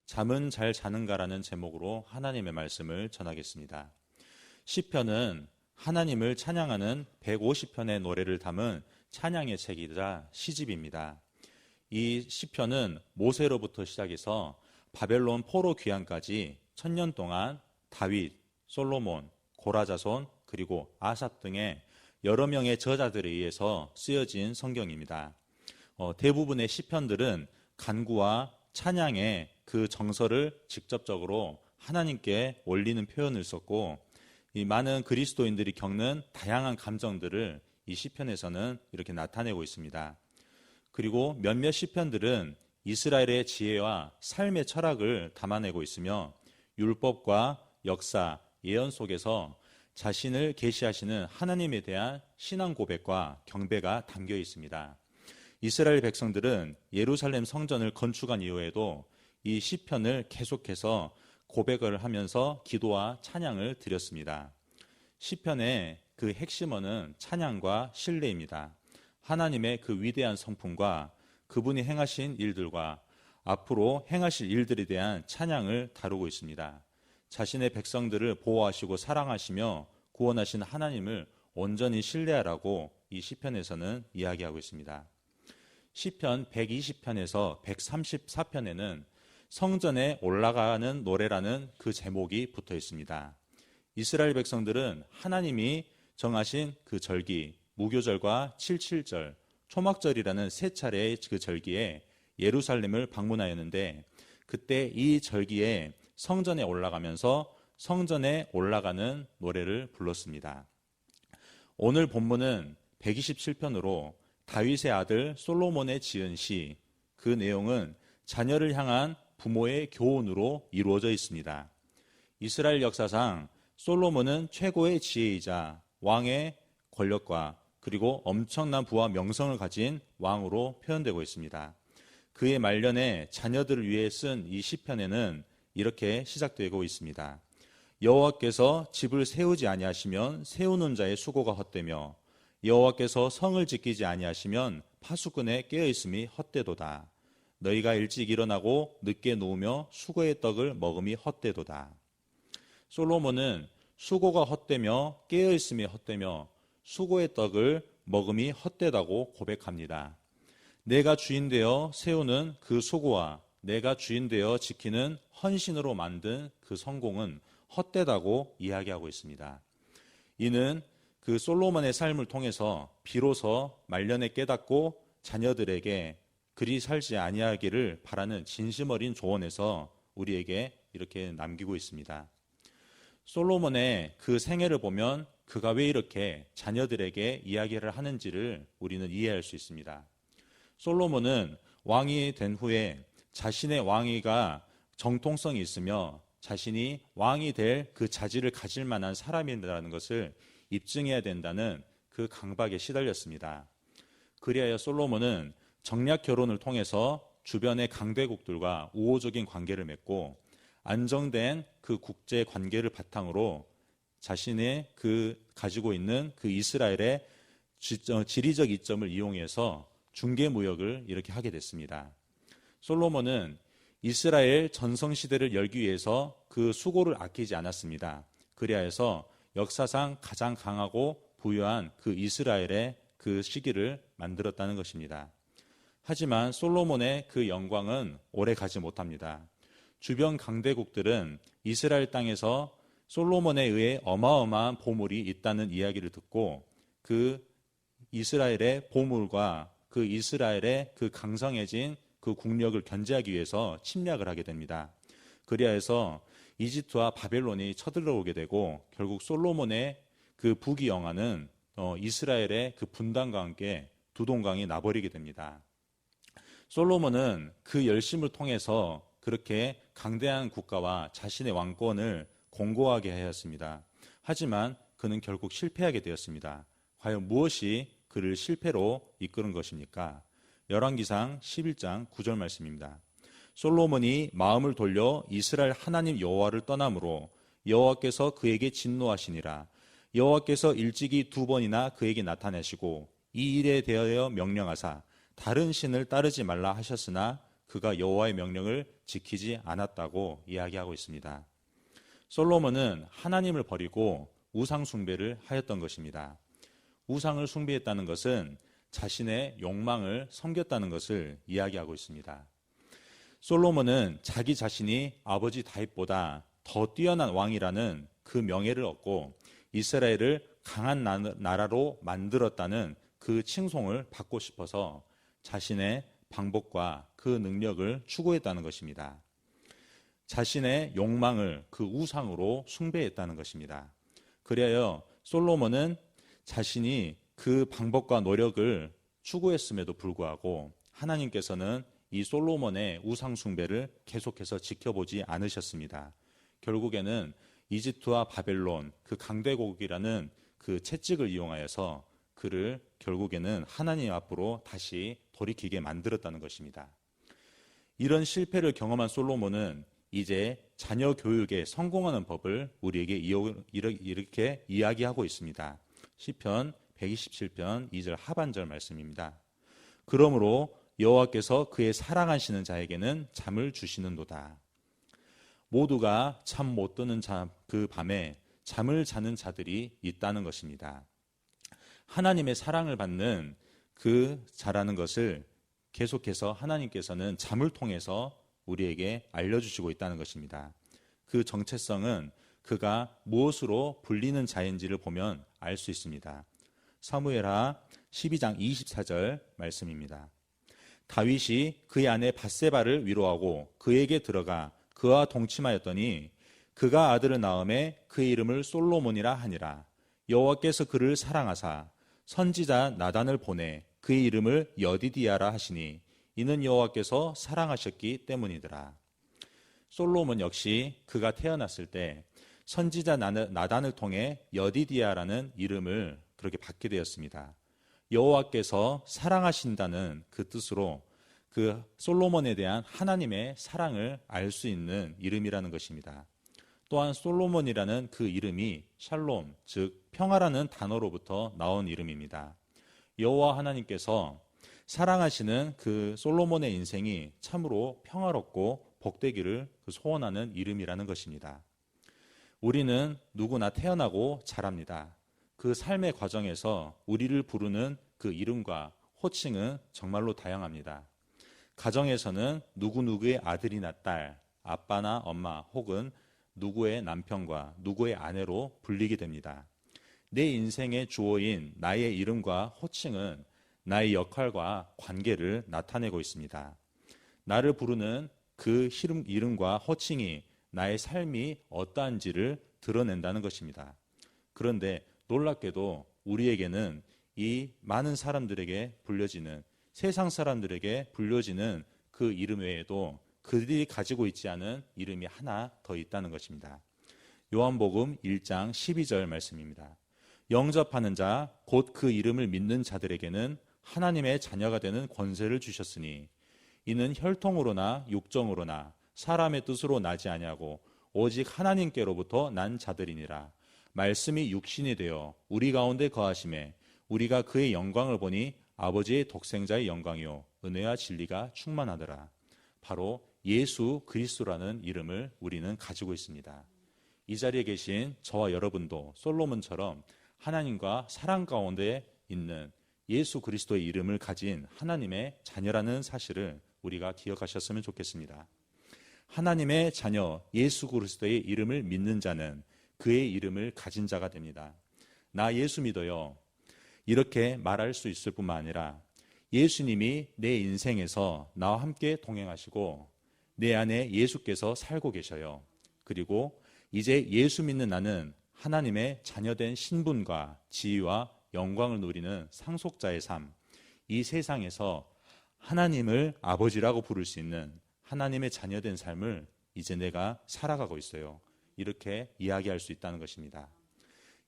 잠은 잘 자는가라는 제목으로 하나님의 말씀을 전하겠습니다. 시편은 하나님을 찬양하는 150편의 노래를 담은 찬양의 책이자 시집입니다. 이 시편은 모세로부터 시작해서 바벨론 포로 귀환까지 1000년 동안 다윗, 솔로몬, 고라자손 그리고 아삽 등의 여러 명의 저자들에 의해서 쓰여진 성경입니다. 대부분의 시편들은 간구와 찬양의 그 정서를 직접적으로 하나님께 올리는 표현을 썼고, 이 많은 그리스도인들이 겪는 다양한 감정들을 이 시편에서는 이렇게 나타내고 있습니다. 그리고 몇몇 시편들은 이스라엘의 지혜와 삶의 철학을 담아내고 있으며 율법과 역사, 예언 속에서 자신을 계시하시는 하나님에 대한 신앙 고백과 경배가 담겨 있습니다. 이스라엘 백성들은 예루살렘 성전을 건축한 이후에도 이 시편을 계속해서 고백을 하면서 기도와 찬양을 드렸습니다. 시편의 그 핵심어는 찬양과 신뢰입니다. 하나님의 그 위대한 성품과 그분이 행하신 일들과 앞으로 행하실 일들에 대한 찬양을 다루고 있습니다. 자신의 백성들을 보호하시고 사랑하시며 구원하신 하나님을 온전히 신뢰하라고 이 시편에서는 이야기하고 있습니다. 시편 120편에서 134편에는 성전에 올라가는 노래라는 그 제목이 붙어 있습니다. 이스라엘 백성들은 하나님이 정하신 그 절기, 무교절과 77절, 초막절이라는 세 차례의 그 절기에 예루살렘을 방문하였는데, 그때 이 절기에 성전에 올라가면서 성전에 올라가는 노래를 불렀습니다. 오늘 본문은 127편으로 다윗의 아들 솔로몬의 지은 시, 그 내용은 자녀를 향한 부모의 교훈으로 이루어져 있습니다. 이스라엘 역사상 솔로몬은 최고의 지혜이자 왕의 권력과 그리고 엄청난 부와 명성을 가진 왕으로 표현되고 있습니다. 그의 말년에 자녀들을 위해 쓴 이 시편에는 이렇게 시작되고 있습니다. 여호와께서 집을 세우지 아니하시면 세우는 자의 수고가 헛되며 여호와께서 성을 지키지 아니하시면 파수꾼의 깨어있음이 헛되도다. 너희가 일찍 일어나고 늦게 누우며 수고의 떡을 먹음이 헛되도다. 솔로몬은 수고가 헛되며 깨어있음이 헛되며 수고의 떡을 먹음이 헛되다고 고백합니다. 내가 주인되어 세우는 그 수고와 내가 주인되어 지키는 헌신으로 만든 그 성공은 헛되다고 이야기하고 있습니다. 이는 그 솔로몬의 삶을 통해서 비로소 말년에 깨닫고 자녀들에게 그리 살지 아니하기를 바라는 진심 어린 조언에서 우리에게 이렇게 남기고 있습니다. 솔로몬의 그 생애를 보면 그가 왜 이렇게 자녀들에게 이야기를 하는지를 우리는 이해할 수 있습니다. 솔로몬은 왕이 된 후에 자신의 왕위가 정통성이 있으며 자신이 왕이 될 그 자질을 가질 만한 사람이라는 것을 입증해야 된다는 그 강박에 시달렸습니다. 그리하여 솔로몬은 정략 결혼을 통해서 주변의 강대국들과 우호적인 관계를 맺고 안정된 그 국제 관계를 바탕으로 자신의 그 가지고 있는 그 이스라엘의 지리적 이점을 이용해서 중개 무역을 이렇게 하게 됐습니다. 솔로몬은 이스라엘 전성시대를 열기 위해서 그 수고를 아끼지 않았습니다. 그리하여서 역사상 가장 강하고 부유한 그 이스라엘의 그 시기를 만들었다는 것입니다. 하지만 솔로몬의 그 영광은 오래 가지 못합니다. 주변 강대국들은 이스라엘 땅에서 솔로몬에 의해 어마어마한 보물이 있다는 이야기를 듣고 그 이스라엘의 보물과 그 이스라엘의 그 강성해진 그 국력을 견제하기 위해서 침략을 하게 됩니다. 그리하여서 이집트와 바벨론이 쳐들어오게 되고 결국 솔로몬의 그 부귀영화는 이스라엘의 그 분단과 함께 두동강이 나버리게 됩니다. 솔로몬은 그 열심을 통해서 그렇게 강대한 국가와 자신의 왕권을 공고하게 하였습니다. 하지만 그는 결국 실패하게 되었습니다. 과연 무엇이 그를 실패로 이끄는 것입니까? 열왕기상 11장 9절 말씀입니다. 솔로몬이 마음을 돌려 이스라엘 하나님 여호와를 떠남으로 여호와께서 그에게 진노하시니라. 여호와께서 일찍이 2번이나 그에게 나타내시고 이 일에 대하여 명령하사 다른 신을 따르지 말라 하셨으나 그가 여호와의 명령을 지키지 않았다고 이야기하고 있습니다. 솔로몬은 하나님을 버리고 우상 숭배를 하였던 것입니다. 우상을 숭배했다는 것은 자신의 욕망을 섬겼다는 것을 이야기하고 있습니다. 솔로몬은 자기 자신이 아버지 다윗보다 더 뛰어난 왕이라는 그 명예를 얻고 이스라엘을 강한 나라로 만들었다는 그 칭송을 받고 싶어서 자신의 방법과 그 능력을 추구했다는 것입니다. 자신의 욕망을 그 우상으로 숭배했다는 것입니다. 그리하여 솔로몬은 자신이 그 방법과 노력을 추구했음에도 불구하고 하나님께서는 이 솔로몬의 우상 숭배를 계속해서 지켜보지 않으셨습니다. 결국에는 이집트와 바벨론 그 강대국이라는 그 채찍을 이용하여서 그를 결국에는 하나님 앞으로 다시 돌이키게 만들었다는 것입니다. 이런 실패를 경험한 솔로몬은 이제 자녀 교육에 성공하는 법을 우리에게 이렇게 이야기하고 있습니다. 시편 127편 2절 하반절 말씀입니다. 그러므로 여호와께서 그의 사랑하시는 자에게는 잠을 주시는도다. 모두가 잠 못 드는 그 밤에 잠을 자는 자들이 있다는 것입니다. 하나님의 사랑을 받는 그 자라는 것을 계속해서 하나님께서는 잠을 통해서 우리에게 알려주시고 있다는 것입니다. 그 정체성은 그가 무엇으로 불리는 자인지를 보면 알 수 있습니다. 사무엘하 12장 24절 말씀입니다. 다윗이 그의 아내 밧세바를 위로하고 그에게 들어가 그와 동침하였더니 그가 아들을 낳음에 그의 이름을 솔로몬이라 하니라. 여호와께서 그를 사랑하사 선지자 나단을 보내 그의 이름을 여디디아라 하시니 이는 여호와께서 사랑하셨기 때문이더라. 솔로몬 역시 그가 태어났을 때 선지자 나단을 통해 여디디아라는 이름을 그렇게 받게 되었습니다. 여호와께서 사랑하신다는 그 뜻으로 그 솔로몬에 대한 하나님의 사랑을 알 수 있는 이름이라는 것입니다. 또한 솔로몬이라는 그 이름이 샬롬, 즉 평화라는 단어로부터 나온 이름입니다. 여호와 하나님께서 사랑하시는 그 솔로몬의 인생이 참으로 평화롭고 복되기를 소원하는 이름이라는 것입니다. 우리는 누구나 태어나고 자랍니다. 그 삶의 과정에서 우리를 부르는 그 이름과 호칭은 정말로 다양합니다. 가정에서는 누구누구의 아들이나 딸, 아빠나 엄마 혹은 누구의 남편과 누구의 아내로 불리게 됩니다. 내 인생의 주어인 나의 이름과 호칭은 나의 역할과 관계를 나타내고 있습니다. 나를 부르는 그 이름과 호칭이 나의 삶이 어떠한지를 드러낸다는 것입니다. 그런데 놀랍게도 우리에게는 이 많은 사람들에게 불려지는 세상 사람들에게 불려지는 그 이름 외에도 그들이 가지고 있지 않은 이름이 하나 더 있다는 것입니다. 요한복음 1장 12절 말씀입니다. 영접하는 자 곧 그 이름을 믿는 자들에게는 하나님의 자녀가 되는 권세를 주셨으니 이는 혈통으로나 육정으로나 사람의 뜻으로 나지 아니하고 오직 하나님께로부터 난 자들이니라. 말씀이 육신이 되어 우리 가운데 거하심에 우리가 그의 영광을 보니 아버지의 독생자의 영광이요 은혜와 진리가 충만하더라. 바로 예수 그리스도라는 이름을 우리는 가지고 있습니다. 이 자리에 계신 저와 여러분도 솔로몬처럼 하나님과 사랑 가운데 있는 예수 그리스도의 이름을 가진 하나님의 자녀라는 사실을 우리가 기억하셨으면 좋겠습니다. 하나님의 자녀 예수 그리스도의 이름을 믿는 자는 그의 이름을 가진 자가 됩니다. 나 예수 믿어요. 이렇게 말할 수 있을 뿐만 아니라 예수님이 내 인생에서 나와 함께 동행하시고 내 안에 예수께서 살고 계셔요. 그리고 이제 예수 믿는 나는 하나님의 자녀된 신분과 지위와 영광을 누리는 상속자의 삶, 이 세상에서 하나님을 아버지라고 부를 수 있는 하나님의 자녀된 삶을 이제 내가 살아가고 있어요. 이렇게 이야기할 수 있다는 것입니다.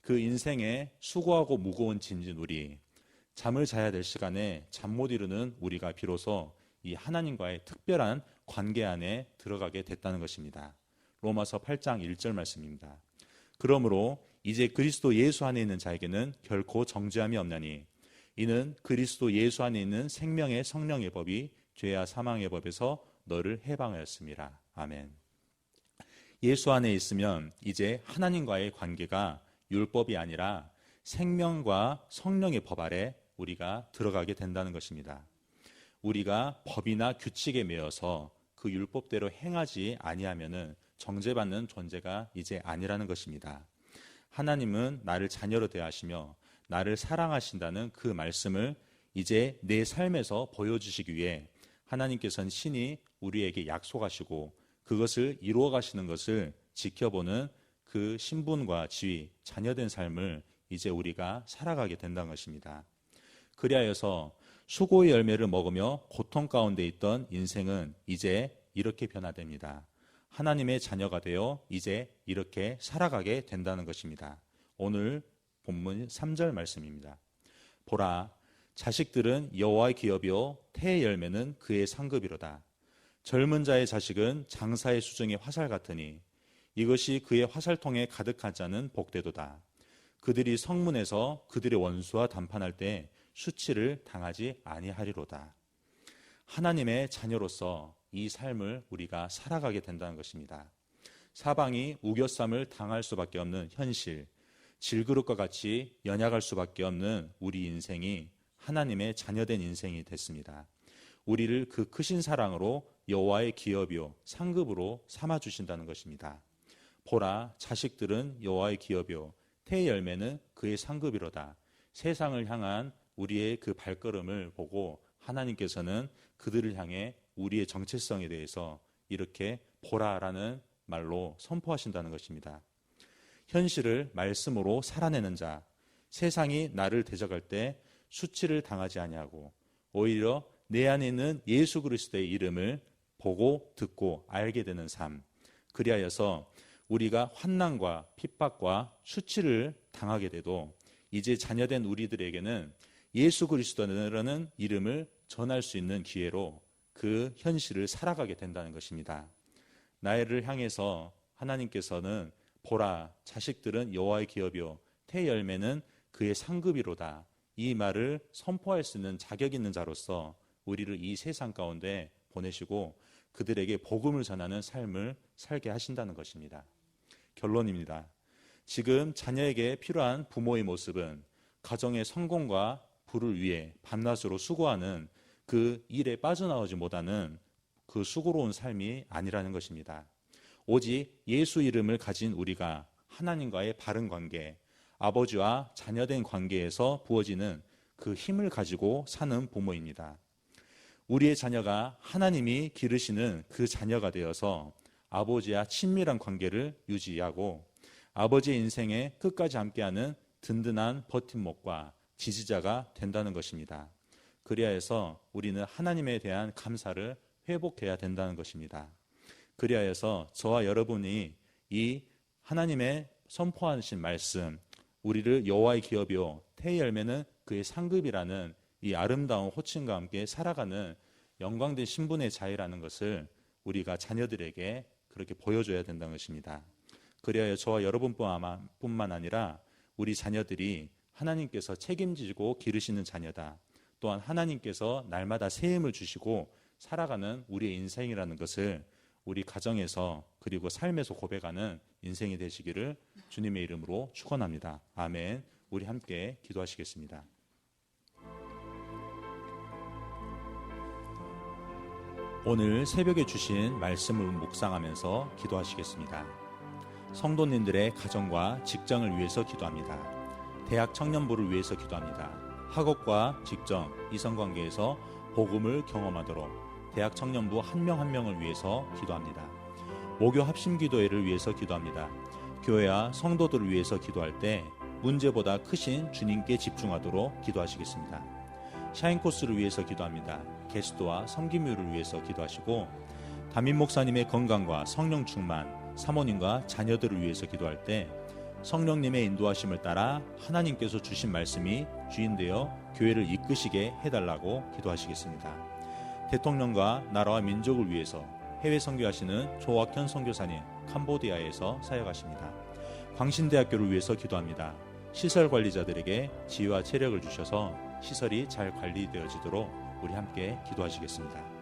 그 인생의 수고하고 무거운 진진우리, 잠을 자야 될 시간에 잠 못 이루는 우리가 비로소 이 하나님과의 특별한 관계 안에 들어가게 됐다는 것입니다. 로마서 8장 1절 말씀입니다. 그러므로 이제 그리스도 예수 안에 있는 자에게는 결코 정죄함이 없나니 이는 그리스도 예수 안에 있는 생명의 성령의 법이 죄와 사망의 법에서 너를 해방하였음이라. 아멘. 예수 안에 있으면 이제 하나님과의 관계가 율법이 아니라 생명과 성령의 법 아래 우리가 들어가게 된다는 것입니다. 우리가 법이나 규칙에 매여서 그 율법대로 행하지 아니하면은 정죄받는 존재가 이제 아니라는 것입니다. 하나님은 나를 자녀로 대하시며 나를 사랑하신다는 그 말씀을 이제 내 삶에서 보여주시기 위해 하나님께서는 신이 우리에게 약속하시고 그것을 이루어 가시는 것을 지켜보는 그 신분과 지위, 자녀된 삶을 이제 우리가 살아가게 된다는 것입니다. 그리하여서 수고의 열매를 먹으며 고통 가운데 있던 인생은 이제 이렇게 변화됩니다. 하나님의 자녀가 되어 이제 이렇게 살아가게 된다는 것입니다. 오늘 본문 3절 말씀입니다. 보라, 자식들은 여호와의 기업이요 태의 열매는 그의 상급이로다. 젊은 자의 자식은 장사의 수중의 화살 같으니 이것이 그의 화살통에 가득한 자는 복되도다. 그들이 성문에서 그들의 원수와 담판할 때 수치를 당하지 아니하리로다. 하나님의 자녀로서 이 삶을 우리가 살아가게 된다는 것입니다. 사방이 우겨쌈을 당할 수밖에 없는 현실, 질그릇과 같이 연약할 수밖에 없는 우리 인생이 하나님의 자녀된 인생이 됐습니다. 우리를 그 크신 사랑으로 여호와의 기업이요 상급으로 삼아주신다는 것입니다. 보라, 자식들은 여호와의 기업이요 태의 열매는 그의 상급이로다. 세상을 향한 우리의 그 발걸음을 보고 하나님께서는 그들을 향해 우리의 정체성에 대해서 이렇게 보라라는 말로 선포하신다는 것입니다. 현실을 말씀으로 살아내는 자, 세상이 나를 대적할 때 수치를 당하지 아니하고 오히려 내 안에 있는 예수 그리스도의 이름을 보고 듣고 알게 되는 삶, 그리하여서 우리가 환난과 핍박과 수치를 당하게 돼도 이제 자녀된 우리들에게는 예수 그리스도라는 이름을 전할 수 있는 기회로 그 현실을 살아가게 된다는 것입니다. 나를 향해서 하나님께서는 보라, 자식들은 여호와의 기업이요 태의 열매는 그의 상급이로다. 이 말을 선포할 수 있는 자격 있는 자로서 우리를 이 세상 가운데 보내시고 그들에게 복음을 전하는 삶을 살게 하신다는 것입니다. 결론입니다. 지금 자녀에게 필요한 부모의 모습은 가정의 성공과 부를 위해 밤낮으로 수고하는 그 일에 빠져나오지 못하는 그 수고로운 삶이 아니라는 것입니다. 오직 예수 이름을 가진 우리가 하나님과의 바른 관계, 아버지와 자녀된 관계에서 부어지는 그 힘을 가지고 사는 부모입니다. 우리의 자녀가 하나님이 기르시는 그 자녀가 되어서 아버지와 친밀한 관계를 유지하고 아버지의 인생에 끝까지 함께하는 든든한 버팀목과 지지자가 된다는 것입니다. 그리하여서 우리는 하나님에 대한 감사를 회복해야 된다는 것입니다. 그리하여서 저와 여러분이 이 하나님의 선포하신 말씀, 우리를 여호와의 기업이요 태의 열매는 그의 상급이라는 이 아름다운 호칭과 함께 살아가는 영광된 신분의 자유라는 것을 우리가 자녀들에게 그렇게 보여줘야 된다는 것입니다. 그리하여 저와 여러분뿐만 아니라 우리 자녀들이 하나님께서 책임지고 기르시는 자녀다. 또한 하나님께서 날마다 새 힘을 주시고 살아가는 우리의 인생이라는 것을 우리 가정에서 그리고 삶에서 고백하는 인생이 되시기를 주님의 이름으로 축원합니다. 아멘. 우리 함께 기도하시겠습니다. 오늘 새벽에 주신 말씀을 묵상하면서 기도하시겠습니다. 성도님들의 가정과 직장을 위해서 기도합니다. 대학 청년부를 위해서 기도합니다. 학업과 직장, 이성관계에서 복음을 경험하도록 대학 청년부 한 명 한 명을 위해서 기도합니다. 모교 합심기도회를 위해서 기도합니다. 교회와 성도들을 위해서 기도할 때 문제보다 크신 주님께 집중하도록 기도하시겠습니다. 샤인코스를 위해서 기도합니다. 게스트와 섬김유를 위해서 기도하시고 담임 목사님의 건강과 성령 충만, 사모님과 자녀들을 위해서 기도할 때 성령님의 인도하심을 따라 하나님께서 주신 말씀이 주인되어 교회를 이끄시게 해달라고 기도하시겠습니다. 대통령과 나라와 민족을 위해서 해외 선교하시는 조학현 선교사님 캄보디아에서 사역하십니다. 광신대학교를 위해서 기도합니다. 시설 관리자들에게 지혜와 체력을 주셔서 시설이 잘 관리되어지도록 우리 함께 기도하시겠습니다.